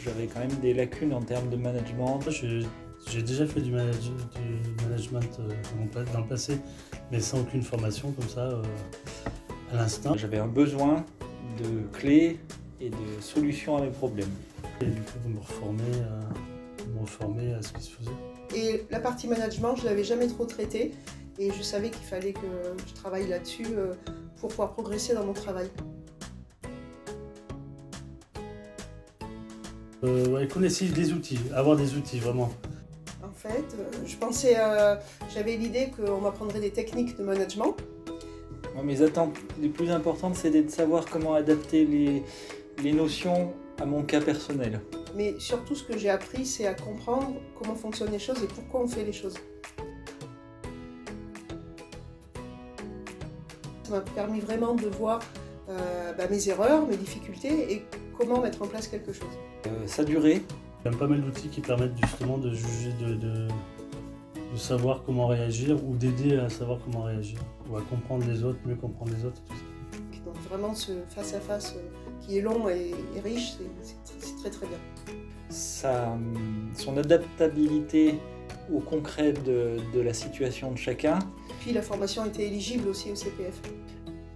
j'avais quand même des lacunes en termes de management. J'ai déjà fait du management dans le passé, mais sans aucune formation comme ça à l'instant. J'avais un besoin de clés et de solutions à mes problèmes. Et du coup, me reformer à ce qui se faisait. Et la partie management, je ne l'avais jamais trop traitée et je savais qu'il fallait que je travaille là-dessus pour pouvoir progresser dans mon travail. Qu'on essaye des outils, avoir des outils vraiment. En fait, je pensais, j'avais l'idée qu'on m'apprendrait des techniques de management. Moi, mes attentes les plus importantes, c'est de savoir comment adapter les notions à mon cas personnel. Mais surtout, ce que j'ai appris, c'est à comprendre comment fonctionnent les choses et pourquoi on fait les choses. Ça m'a permis vraiment de voir mes erreurs, mes difficultés et comment mettre en place quelque chose. Ça a duré. Il y a pas mal d'outils qui permettent justement de juger, de savoir comment réagir ou d'aider à savoir comment réagir ou à comprendre les autres, mieux comprendre les autres. Tout ça. Donc vraiment ce face-à-face qui est long et riche, c'est très très bien. Son adaptabilité au concret de la situation de chacun. Puis la formation était éligible aussi au CPF.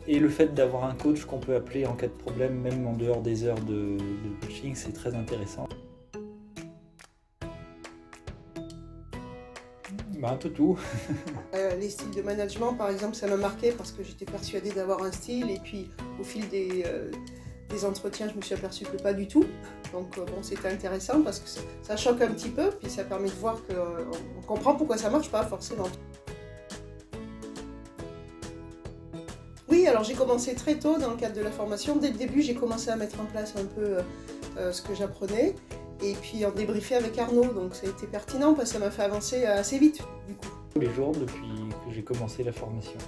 Et le fait d'avoir un coach qu'on peut appeler en cas de problème, même en dehors des heures de coaching, c'est très intéressant. Un peu tout. Les styles de management, par exemple, ça m'a marqué parce que j'étais persuadée d'avoir un style et puis au fil des entretiens, je me suis aperçue que pas du tout. Donc bon, c'était intéressant parce que ça choque un petit peu, puis ça permet de voir qu'on comprend pourquoi ça marche pas forcément. Oui, alors j'ai commencé très tôt dans le cadre de la formation. Dès le début, j'ai commencé à mettre en place un peu ce que j'apprenais et puis en débriefer avec Arnaud. Donc ça a été pertinent parce que ça m'a fait avancer assez vite du coup. Tous les jours depuis que j'ai commencé la formation.